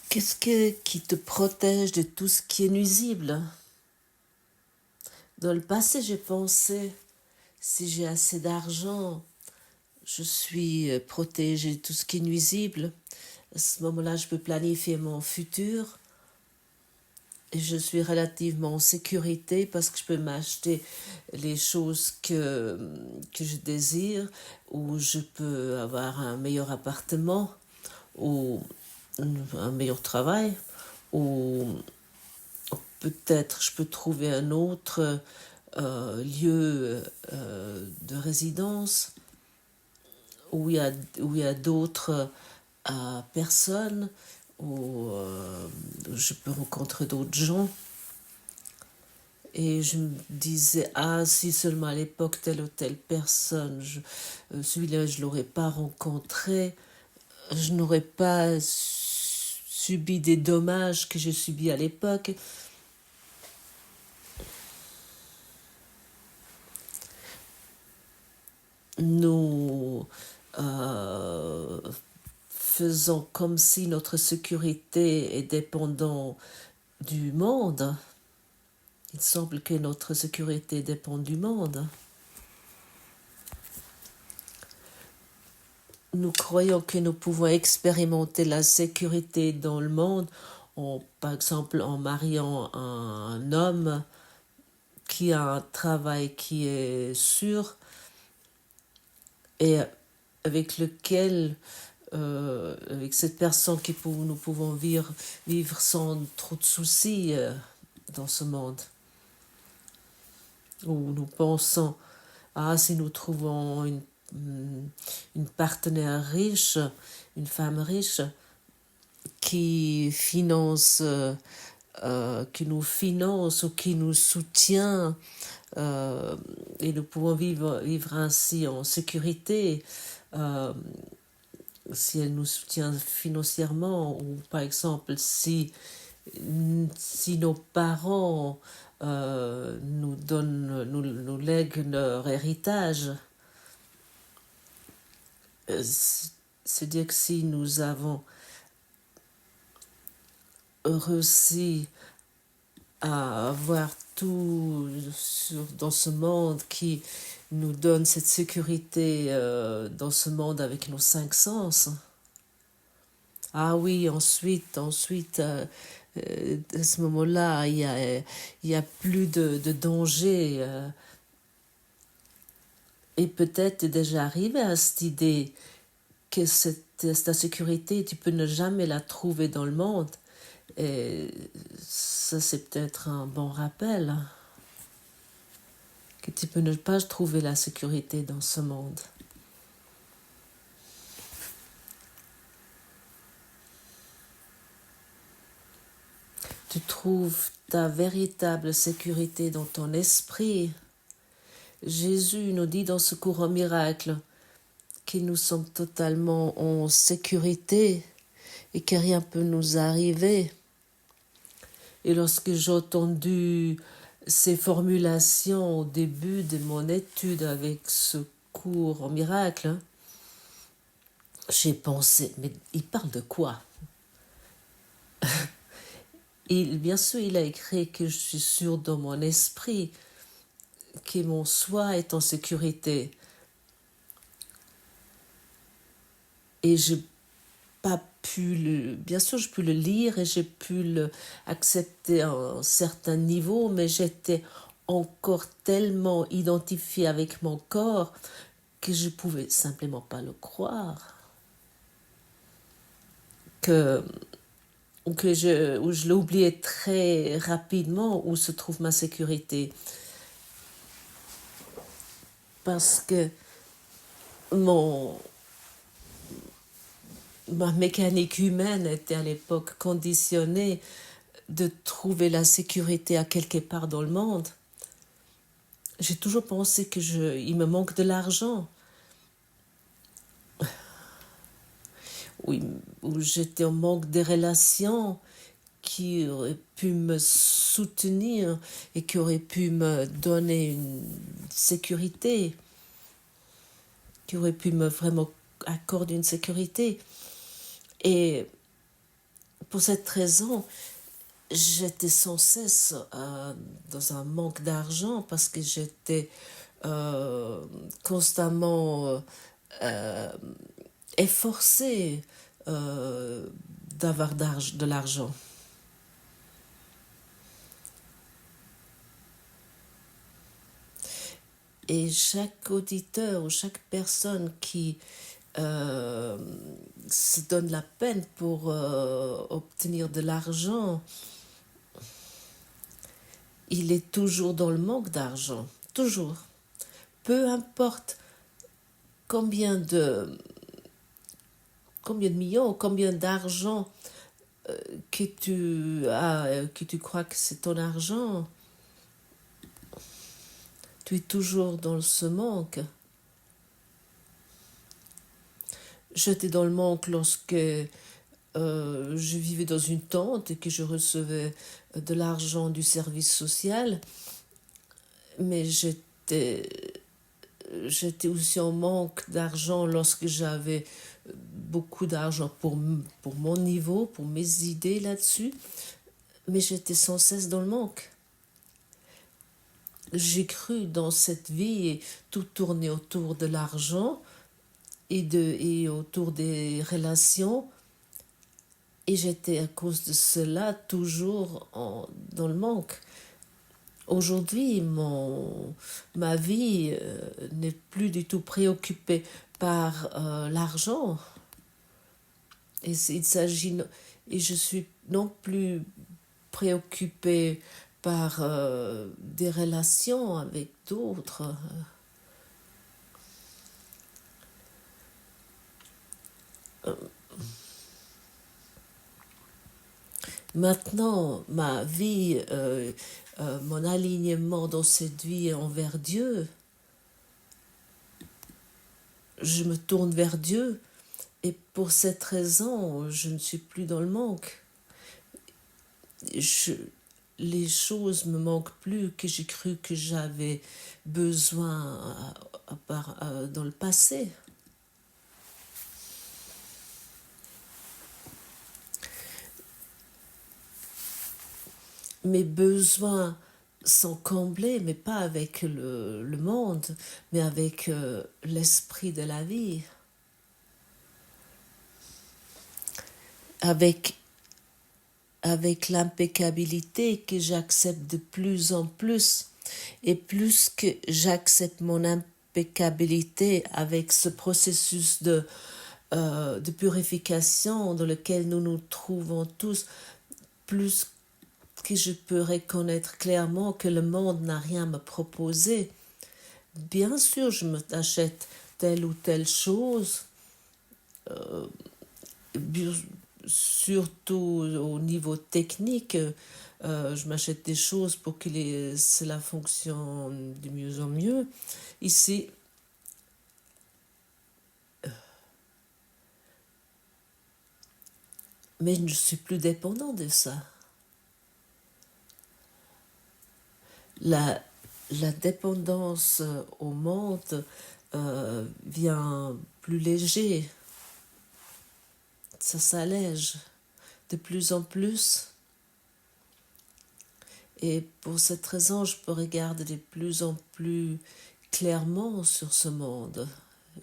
Qui te protège de tout ce qui est nuisible? Dans le passé, j'ai pensé, si j'ai assez d'argent, je suis protégée de tout ce qui est nuisible. À ce moment-là, je peux planifier mon futur et je suis relativement en sécurité parce que je peux m'acheter les choses que je désire, ou je peux avoir un meilleur appartement ou un meilleur travail, ou peut-être je peux trouver un autre lieu de résidence où il y a d'autres personnes, où je peux rencontrer d'autres gens. Et je me disais, ah, si seulement à l'époque telle ou telle personne, celui-là je ne l'aurais pas rencontré, je n'aurais pas subi des dommages que j'ai subis à l'époque. Nous faisons comme si notre sécurité est dépendante du monde. Il semble que notre sécurité dépend du monde. Nous croyons que nous pouvons expérimenter la sécurité dans le monde, par exemple en mariant un homme qui a un travail qui est sûr et avec lequel, avec cette personne nous pouvons vivre sans trop de soucis dans ce monde. Où nous pensons, ah, si nous trouvons une partenaire riche, une femme riche, qui finance, qui nous finance ou qui nous soutient, et nous pouvons vivre ainsi en sécurité, si elle nous soutient financièrement, ou par exemple si nos parents nous lèguent leur héritage. C'est-à-dire que si nous avons réussi à avoir tout dans ce monde qui nous donne cette sécurité dans ce monde avec nos 5 sens. Ah oui, ensuite, à ce moment-là, il y a plus de danger. Et peut-être déjà arrivé à cette idée que cette sécurité, tu peux ne jamais la trouver dans le monde. Et ça, c'est peut-être un bon rappel, que tu peux ne pas trouver la sécurité dans ce monde. Tu trouves ta véritable sécurité dans ton esprit. Jésus nous dit dans ce courant miracle que nous sommes totalement en sécurité et que rien ne peut nous arriver. Et lorsque j'ai entendu ces formulations au début de mon étude avec ce cours en miracle, j'ai pensé, mais il parle de quoi? Bien sûr, il a écrit que je suis sûre dans mon esprit que mon soi est en sécurité. Et j'ai pas pu bien sûr, je peux le lire et j'ai pu l'accepter à un certain niveau, mais j'étais encore tellement identifiée avec mon corps que je pouvais simplement pas le croire. Ou je l'ai oublié très rapidement où se trouve ma sécurité. Parce que ma mécanique humaine était à l'époque conditionnée de trouver la sécurité à quelque part dans le monde. J'ai toujours pensé il me manque de l'argent. Oui, où j'étais en manque de relations qui auraient pu me soutenir et qui auraient pu me donner une sécurité, qui auraient pu me vraiment accorder une sécurité. Et Pour cette raison, j'étais sans cesse dans un manque d'argent parce que j'étais constamment efforcée d'avoir de l'argent. Et chaque auditeur ou chaque personne qui se donne la peine pour obtenir de l'argent, il est toujours dans le manque d'argent. Toujours. Peu importe combien de millions, combien d'argent que tu as, que tu crois que c'est ton argent, tu es toujours dans ce manque. J'étais dans le manque lorsque je vivais dans une tente et que je recevais de l'argent du service social, mais j'étais aussi en manque d'argent lorsque j'avais beaucoup d'argent pour mon niveau, pour mes idées là-dessus, mais j'étais sans cesse dans le manque. J'ai cru dans cette vie et tout tournait autour de l'argent et autour des relations, et j'étais à cause de cela toujours dans le manque. Aujourd'hui, ma vie n'est plus du tout préoccupée par l'argent. Et je suis non plus préoccupée par des relations avec d'autres. Maintenant, ma vie, mon alignement dans cette vie envers Dieu, je me tourne vers Dieu et pour cette raison, je ne suis plus dans le manque. Les choses me manquent plus que j'ai cru que j'avais besoin dans le passé. Mes besoins sont comblés, mais pas avec le monde, mais avec l'esprit de la vie. Avec l'impeccabilité que j'accepte de plus en plus, et plus que j'accepte mon impeccabilité avec ce processus de purification dans lequel nous nous trouvons tous, plus que je peux reconnaître clairement que le monde n'a rien à me proposer. Bien sûr, je m'achète telle ou telle chose, surtout au niveau technique, je m'achète des choses pour que cela fonctionne de mieux en mieux. Ici, mais je ne suis plus dépendant de ça. La dépendance au monde vient plus léger. Ça s'allège de plus en plus. Et pour cette raison, je peux regarder de plus en plus clairement sur ce monde,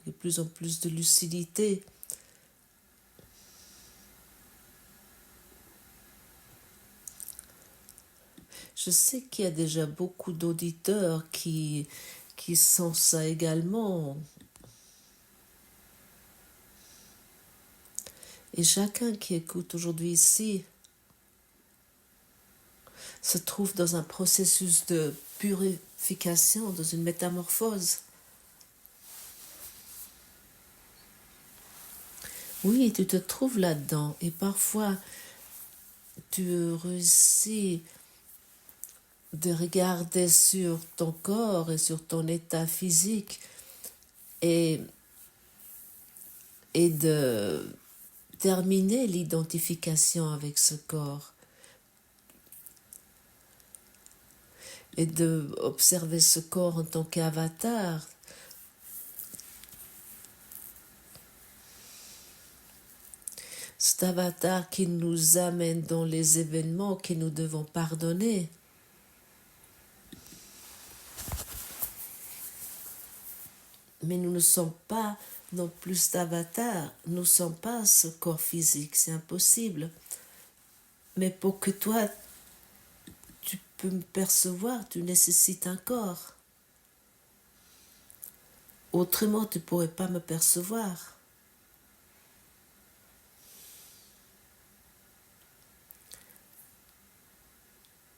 de plus en plus de lucidité. Je sais qu'il y a déjà beaucoup d'auditeurs qui sentent ça également. Et chacun qui écoute aujourd'hui ici se trouve dans un processus de purification, dans une métamorphose. Oui, tu te trouves là-dedans et parfois tu réussis de regarder sur ton corps et sur ton état physique et de terminer l'identification avec ce corps et de observer ce corps en tant qu'avatar. cet avatar qui nous amène dans les événements que nous devons pardonner. Mais nous ne sommes pas non plus d'avatar, nous ne sommes pas ce corps physique, c'est impossible. Mais pour que toi, tu peux me percevoir, tu nécessites un corps. Autrement, tu ne pourrais pas me percevoir.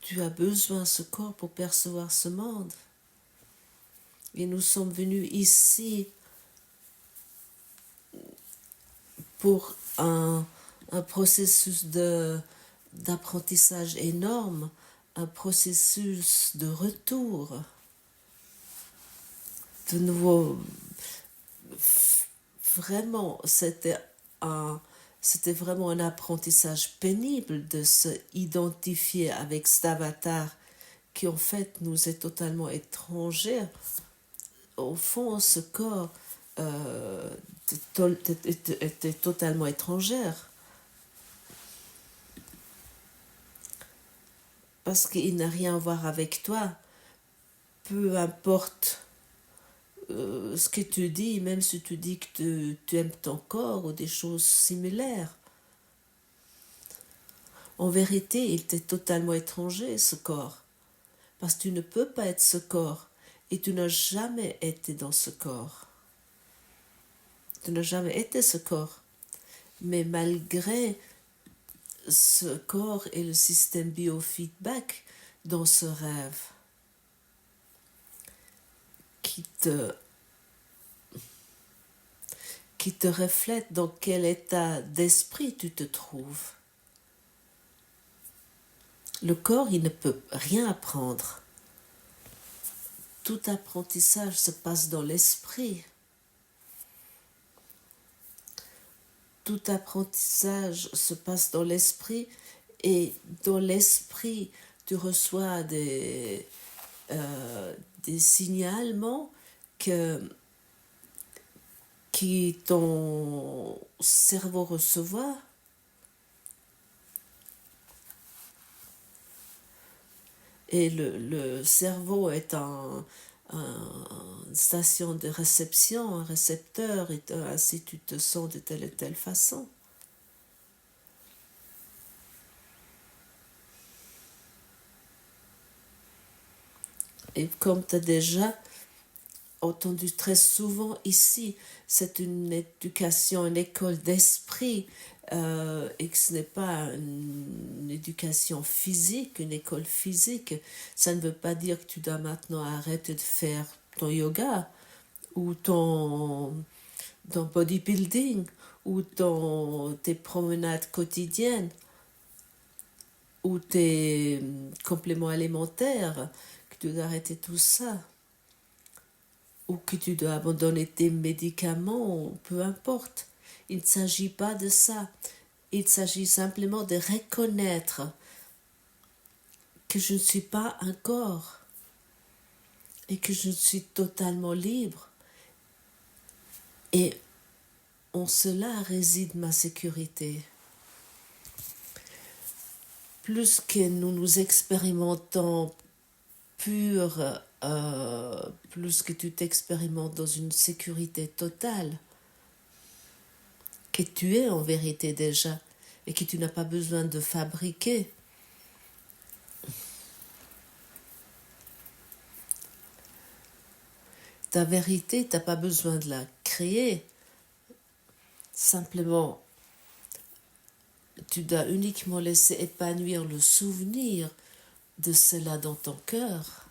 Tu as besoin de ce corps pour percevoir ce monde. Et nous sommes venus ici pour un processus d'apprentissage énorme, un processus de retour. De nouveau, vraiment, c'était vraiment un apprentissage pénible de se identifier avec cet avatar qui en fait nous est totalement étranger. Au fond, ce corps était totalement étrangère. Parce qu'il n'a rien à voir avec toi. Peu importe ce que tu dis, même si tu dis que tu aimes ton corps ou des choses similaires. En vérité, il t'est totalement étranger, ce corps. Parce que tu ne peux pas être ce corps. Et tu n'as jamais été dans ce corps. Tu n'as jamais été ce corps. Mais malgré ce corps et le système biofeedback dans ce rêve qui te reflète dans quel état d'esprit tu te trouves. Le corps, il ne peut rien apprendre. Tout apprentissage se passe dans l'esprit. Tout apprentissage se passe dans l'esprit et dans l'esprit, tu reçois des signalements qui ton cerveau reçoit. Et le cerveau est une station de réception, un récepteur, et ainsi tu te sens de telle et telle façon. Et comme tu as déjà entendu très souvent ici, c'est une éducation, une école d'esprit, et que ce n'est pas une éducation physique, une école physique. Ça ne veut pas dire que tu dois maintenant arrêter de faire ton yoga ou ton bodybuilding ou tes promenades quotidiennes ou tes compléments alimentaires, que tu dois arrêter tout ça. Ou que tu dois abandonner tes médicaments, peu importe. Il ne s'agit pas de ça. Il s'agit simplement de reconnaître que je ne suis pas un corps et que je suis totalement libre. Et en cela réside ma sécurité. Plus que nous nous expérimentons purs, plus que tu t'expérimentes dans une sécurité totale, que tu es en vérité déjà, et que tu n'as pas besoin de fabriquer. Ta vérité, tu n'as pas besoin de la créer. Simplement, tu dois uniquement laisser épanouir le souvenir de cela dans ton cœur.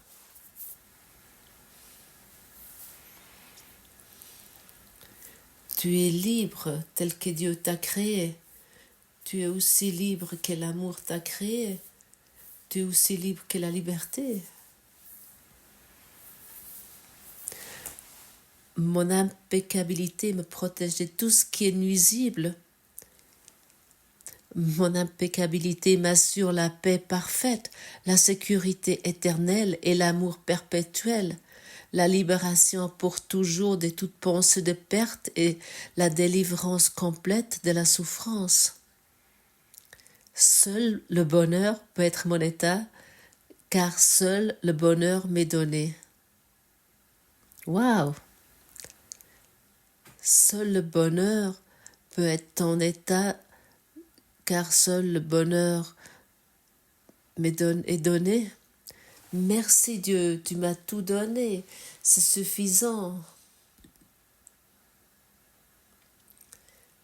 Tu es libre tel que Dieu t'a créé. Tu es aussi libre que l'amour t'a créé. Tu es aussi libre que la liberté. Mon impeccabilité me protège de tout ce qui est nuisible. Mon impeccabilité m'assure la paix parfaite, la sécurité éternelle et l'amour perpétuel, la libération pour toujours de toute pensée de perte et la délivrance complète de la souffrance. Seul le bonheur peut être mon état, car seul le bonheur m'est donné. Waouh! Seul le bonheur peut être ton état, car seul le bonheur est donné. Merci Dieu, tu m'as tout donné, c'est suffisant.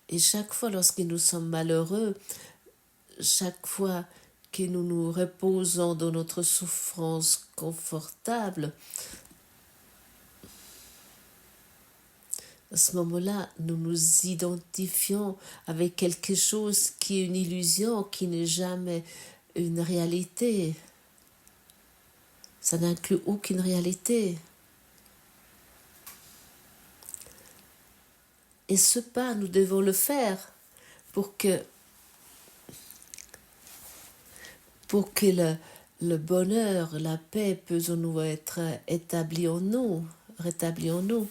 Et chaque fois lorsque nous sommes malheureux, chaque fois que nous nous reposons dans notre souffrance confortable, à ce moment-là, nous nous identifions avec quelque chose qui est une illusion, qui n'est jamais une réalité. Ça n'inclut aucune réalité. Et ce pas, nous devons le faire pour que le bonheur, la paix puisse nous être établi en nous, rétabli en nous.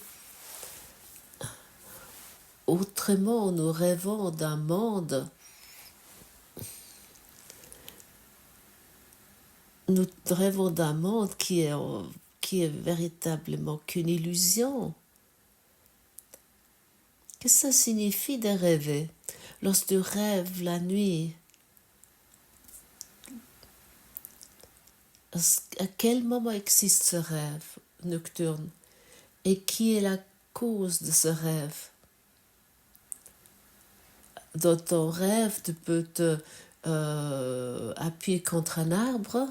Autrement, nous rêvons d'un monde, qui est véritablement qu'une illusion. Qu'est-ce que ça signifie de rêver? Lorsque tu rêves la nuit, à quel moment existe ce rêve nocturne? Et qui est la cause de ce rêve? Dans ton rêve, tu peux te appuyer contre un arbre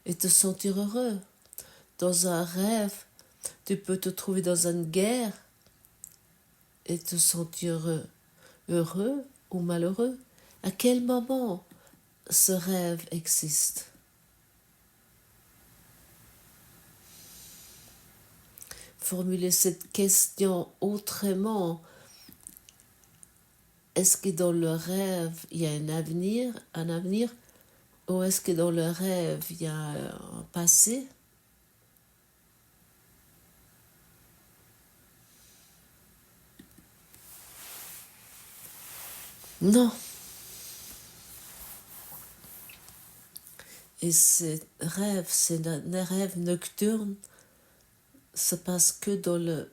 et te sentir heureux. Dans un rêve, tu peux te trouver dans une guerre et te sentir heureux ou malheureux. À quel moment ce rêve existe? Formuler cette question autrement. Est-ce que dans le rêve, il y a un avenir, ou est-ce que dans le rêve, il y a un passé? Non. Et ces rêves nocturnes se passent que dans le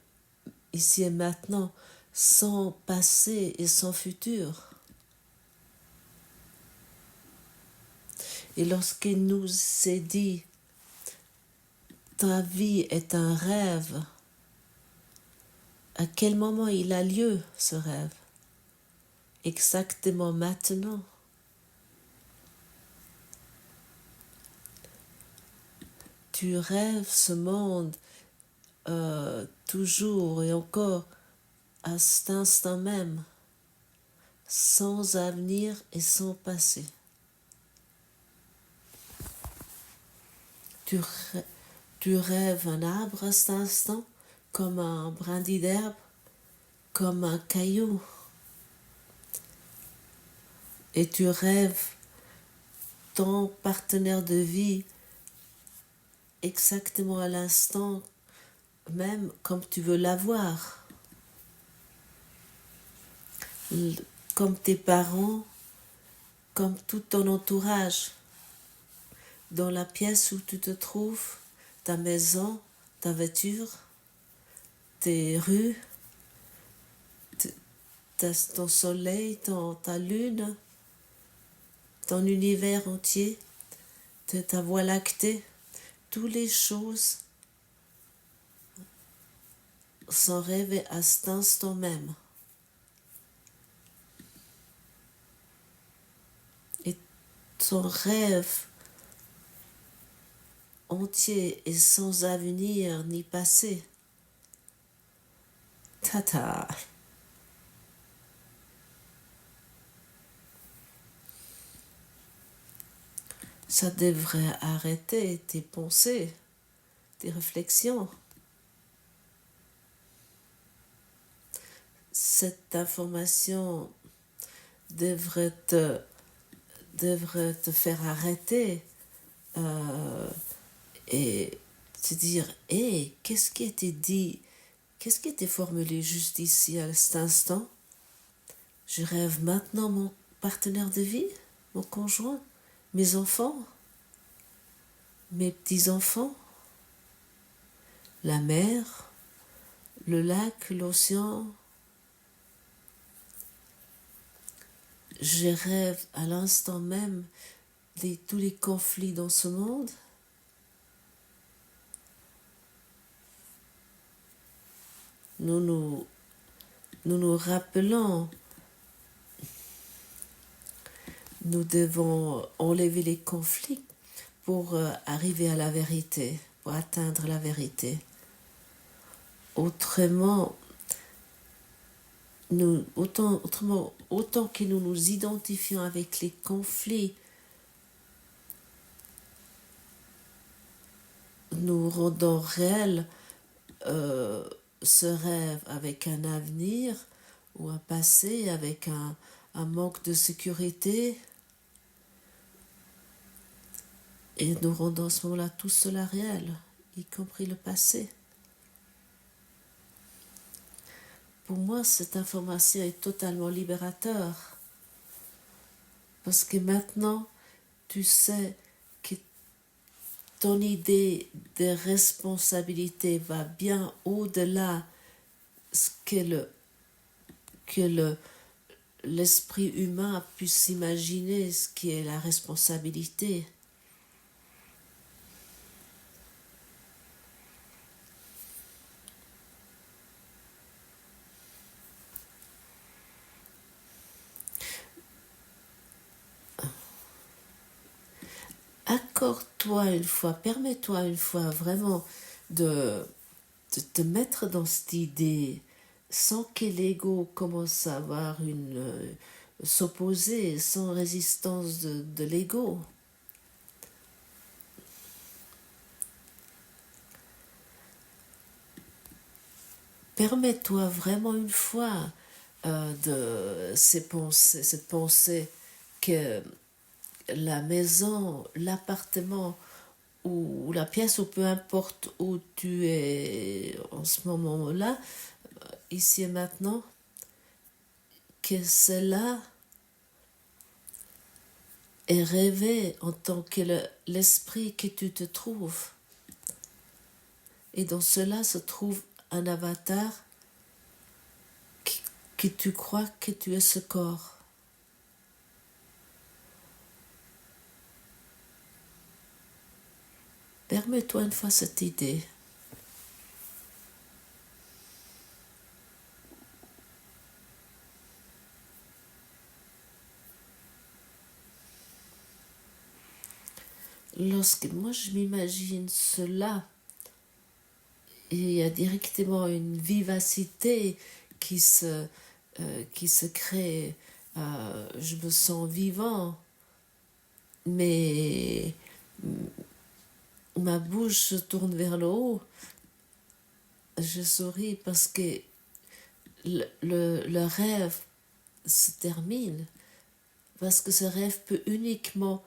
ici et maintenant, sans passé et sans futur. Et lorsqu'il nous est dit, ta vie est un rêve, à quel moment il a lieu ce rêve? Exactement maintenant. Tu rêves ce monde toujours et encore à cet instant même, sans avenir et sans passé. Tu rêves un arbre à cet instant, comme un brindille d'herbe, comme un caillou. Et tu rêves ton partenaire de vie exactement à l'instant même comme tu veux l'avoir. Comme tes parents, comme tout ton entourage. Dans la pièce où tu te trouves, ta maison, ta voiture, tes rues, ton soleil, ta lune, ton univers entier, ta voie lactée, toutes les choses sont rêvées à cet instant même. Et ton rêve entier et sans avenir ni passé. Tata. Ça devrait arrêter tes pensées, tes réflexions. Cette information devrait te faire arrêter et te dire, hé, qu'est-ce qui a été dit, qu'est-ce qui a été formulé juste ici à cet instant? Je rêve maintenant mon partenaire de vie, mon conjoint, mes enfants, mes petits-enfants, la mer, le lac, l'océan. Je rêve à l'instant même tous les conflits dans ce monde. Nous nous rappelons, nous devons enlever les conflits pour arriver à la vérité, pour atteindre la vérité. Autrement que nous nous identifions avec les conflits, nous rendons réel ce rêve avec un avenir ou un passé, avec un manque de sécurité, et nous rendons à ce moment-là tout cela réel, y compris le passé. Pour moi, cette information est totalement libérateur, parce que maintenant, tu sais que ton idée de responsabilité va bien au-delà ce que l'esprit humain a pu s'imaginer, ce qui est la responsabilité. Accorde-toi une fois, permets-toi une fois vraiment de te mettre dans cette idée sans que l'ego commence à avoir s'opposer, sans résistance de l'ego. Permets-toi vraiment une fois cette pensée que la maison, l'appartement ou la pièce, ou peu importe où tu es en ce moment-là, ici et maintenant, que cela est rêvé en tant que l'esprit que tu te trouves. Et dans cela se trouve un avatar que tu crois que tu es ce corps. Permets-toi une fois cette idée. Lorsque moi je m'imagine cela, il y a directement une vivacité qui se crée. Je me sens vivant, mais ma bouche se tourne vers le haut. Je souris parce que le rêve se termine, parce que ce rêve peut uniquement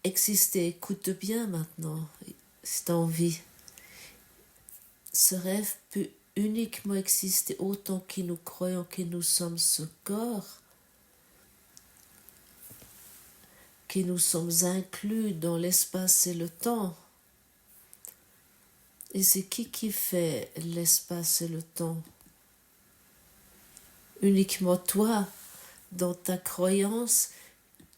exister. Écoute bien maintenant, si tu as envie. Ce rêve peut uniquement exister autant que nous croyons que nous sommes ce corps, que nous sommes inclus dans l'espace et le temps. Et c'est qui fait l'espace et le temps? Uniquement toi, dans ta croyance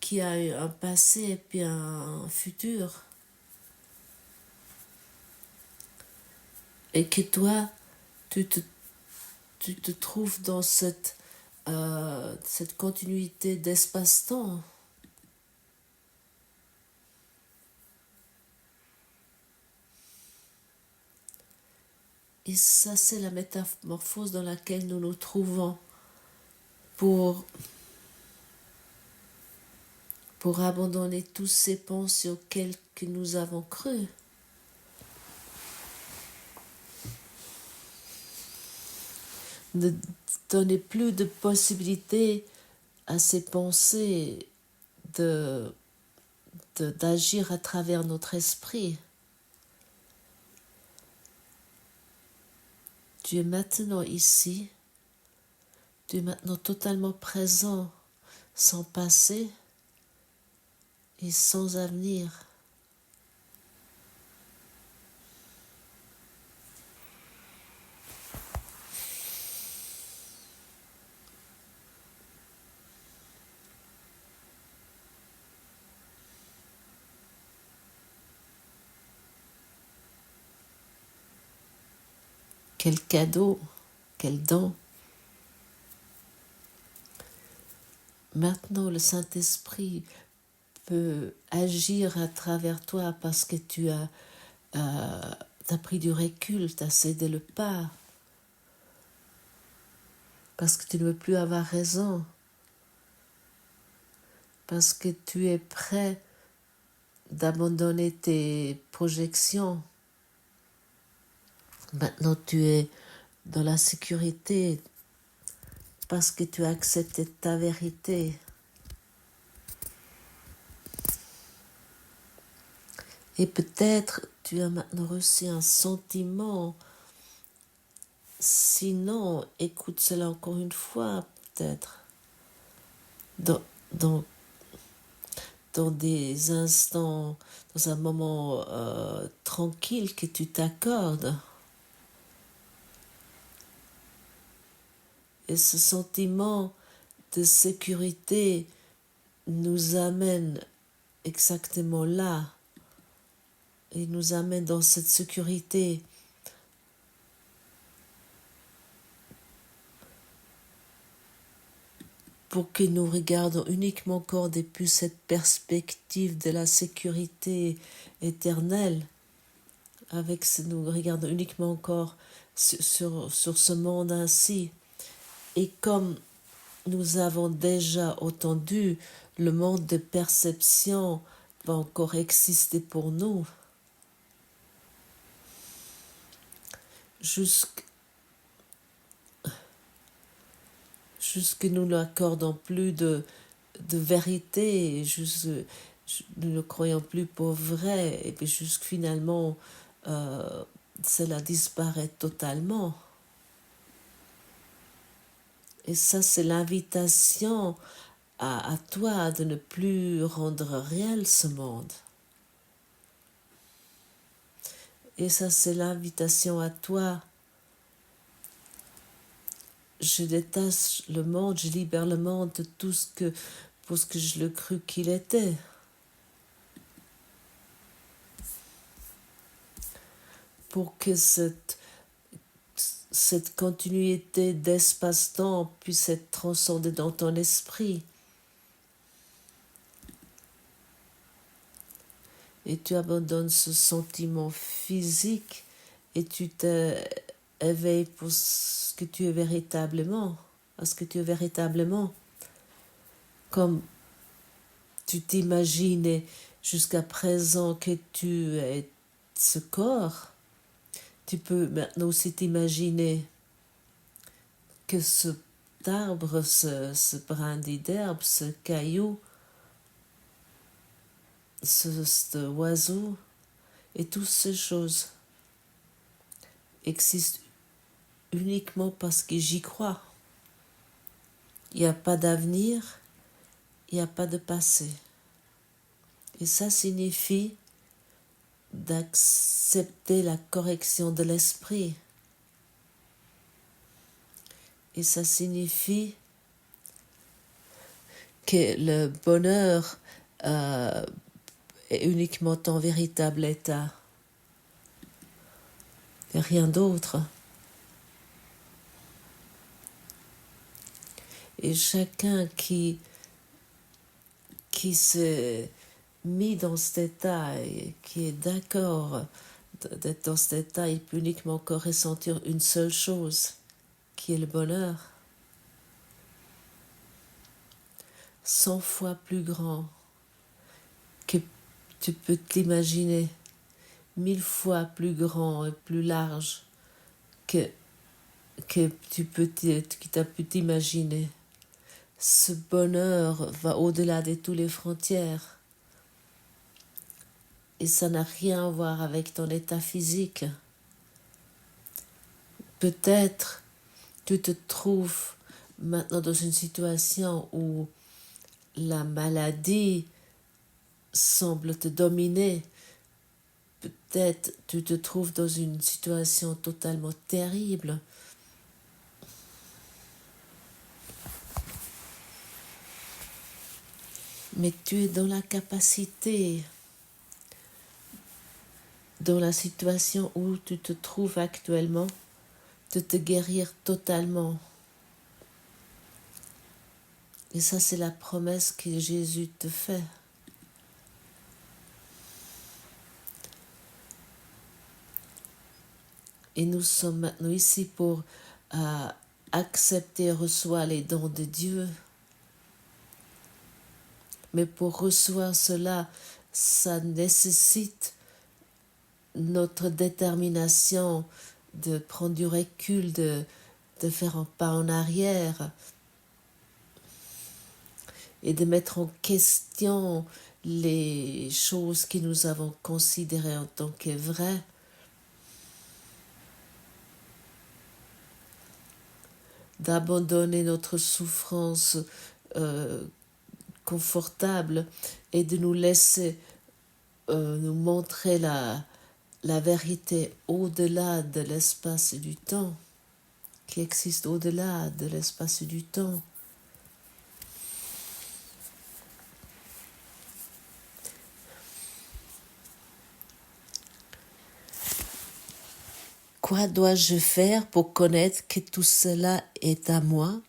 qui a un passé et puis un futur. Et que toi, tu te trouves dans cette continuité d'espace-temps. Et ça, c'est la métamorphose dans laquelle nous nous trouvons pour abandonner tous ces pensées auxquelles que nous avons cru. Ne donnez plus de possibilités à ces pensées d'agir à travers notre esprit. Tu es maintenant ici, Tu es maintenant totalement présent, sans passé et sans avenir. Quel cadeau, quel don. Maintenant, le Saint-Esprit peut agir à travers toi parce que tu as pris du recul, tu as cédé le pas, parce que tu ne veux plus avoir raison, parce que tu es prêt d'abandonner tes projections. Maintenant, tu es dans la sécurité parce que tu as accepté ta vérité. Et peut-être tu as maintenant reçu un sentiment. Sinon, écoute cela encore une fois, peut-être. Dans, dans, dans des instants, dans un moment tranquille que tu t'accordes. Et ce sentiment de sécurité nous amène exactement là. Il nous amène dans cette sécurité. Pour que nous regardions uniquement encore depuis cette perspective de la sécurité éternelle. Nous regardons uniquement encore sur ce monde ainsi. Et comme nous avons déjà entendu, le monde de perception va encore exister pour nous. Jusque nous n'accordons plus de vérité, nous ne croyons plus pour vrai, et puis jusque finalement cela disparaît totalement. Et ça, c'est l'invitation à toi de ne plus rendre réel ce monde. Et ça, c'est l'invitation à toi. Je détache le monde, je libère le monde de tout pour ce que je le crus qu'il était. Pour que cette continuité d'espace-temps puisse être transcendée dans ton esprit. Et tu abandonnes ce sentiment physique et tu t'éveilles pour ce que tu es véritablement, à ce que tu es véritablement. Comme tu t'imaginais jusqu'à présent que tu es ce corps, tu peux maintenant aussi t'imaginer que cet arbre, ce brindille d'herbe, ce caillou, cet oiseau et toutes ces choses existent uniquement parce que j'y crois. Il n'y a pas d'avenir, il n'y a pas de passé. Et ça signifie d'accepter la correction de l'esprit. Et ça signifie que le bonheur est uniquement ton véritable état. Et rien d'autre. Et chacun qui s'est mis dans cet état et qui est d'accord d'être dans cet état, il peut uniquement encore ressentir une seule chose, qui est le bonheur. 100 fois plus grand que tu peux t'imaginer, 1000 fois plus grand et plus large que tu as pu t'imaginer. Ce bonheur va au-delà de toutes les frontières. Et ça n'a rien à voir avec ton état physique. Peut-être tu te trouves maintenant dans une situation où la maladie semble te dominer. Peut-être tu te trouves dans une situation totalement terrible. Mais tu es dans la capacité, dans la situation où tu te trouves actuellement, de te guérir totalement. Et ça, c'est la promesse que Jésus te fait. Et nous sommes maintenant ici pour accepter et recevoir les dons de Dieu. Mais pour recevoir cela, ça nécessite notre détermination de prendre du recul, de faire un pas en arrière et de mettre en question les choses que nous avons considérées en tant que vraies. D'abandonner notre souffrance confortable et de nous laisser nous montrer la vérité au-delà de l'espace et du temps, qui existe au-delà de l'espace et du temps. Quoi dois-je faire pour connaître que tout cela est à moi?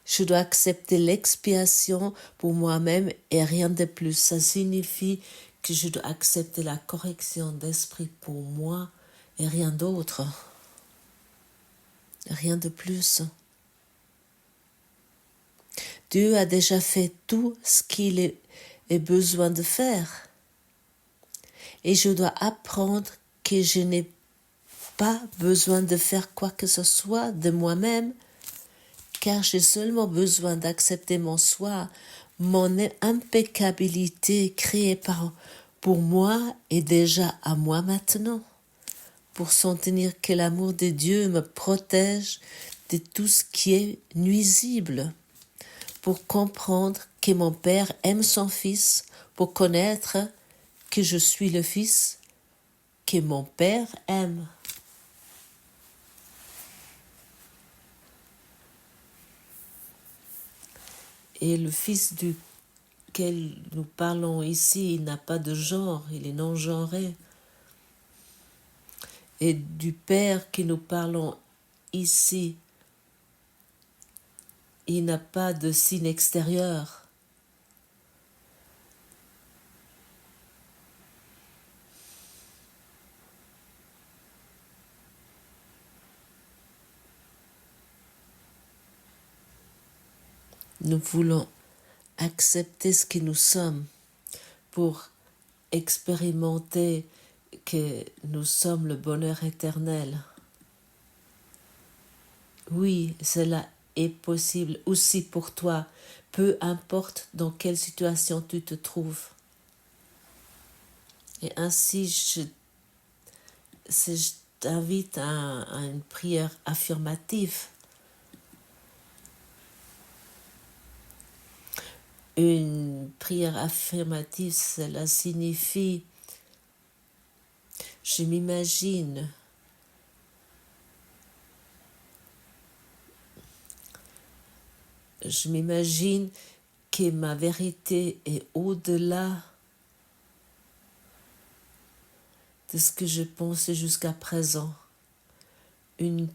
Je dois accepter l'expiation pour moi-même et rien de plus. Ça signifie que je dois accepter la correction d'esprit pour moi et rien d'autre. Rien de plus. Dieu a déjà fait tout ce qu'il est besoin de faire. Et je dois apprendre que je n'ai pas besoin de faire quoi que ce soit de moi-même, car j'ai seulement besoin d'accepter mon soi, mon impeccabilité créée pour moi est déjà à moi maintenant, pour sentir que l'amour de Dieu me protège de tout ce qui est nuisible, pour comprendre que mon Père aime son Fils, pour connaître que je suis le Fils que mon Père aime. Et le Fils duquel nous parlons ici, il n'a pas de genre, il est non-genré. Et du Père que nous parlons ici, il n'a pas de signe extérieur. Nous voulons accepter ce que nous sommes pour expérimenter que nous sommes le bonheur éternel. Oui, cela est possible aussi pour toi, peu importe dans quelle situation tu te trouves. Et ainsi, je t'invite à une prière affirmative. Une prière affirmative, cela signifie je m'imagine que ma vérité est au-delà de ce que je pensais jusqu'à présent. Une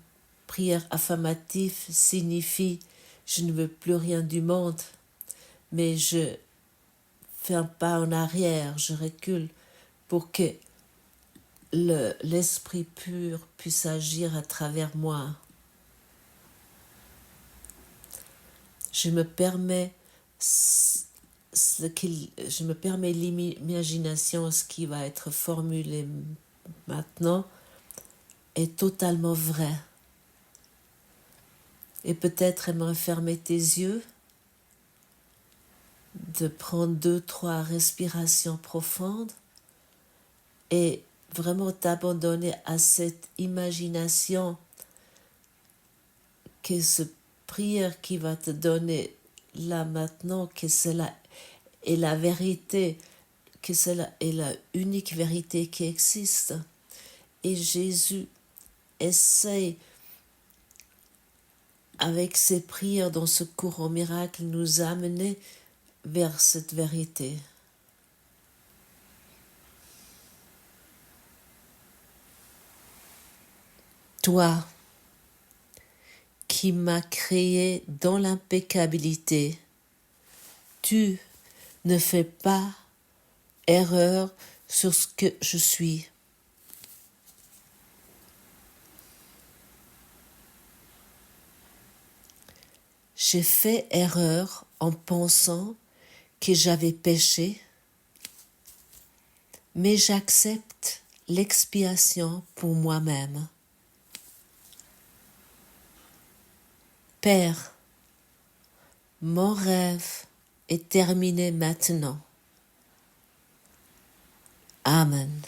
prière affirmative signifie je ne veux plus rien du monde, mais je fais un pas en arrière, je recule pour que l'esprit pur puisse agir à travers moi. Je me permets l'imagination, ce qui va être formulé maintenant est totalement vrai. Et peut-être aimerais fermer tes yeux, de prendre 2-3 respirations profondes et vraiment t'abandonner à cette imagination que ce prière qui va te donner là maintenant que cela est la vérité, que cela est la unique vérité qui existe. Et Jésus essaye, avec ses prières dans ce cours au miracle, nous amener vers cette vérité. Toi qui m'as créé dans l'impeccabilité, tu ne fais pas erreur sur ce que je suis. J'ai fait erreur en pensant que j'avais péché, mais j'accepte l'expiation pour moi-même. Père, mon rêve est terminé maintenant. Amen.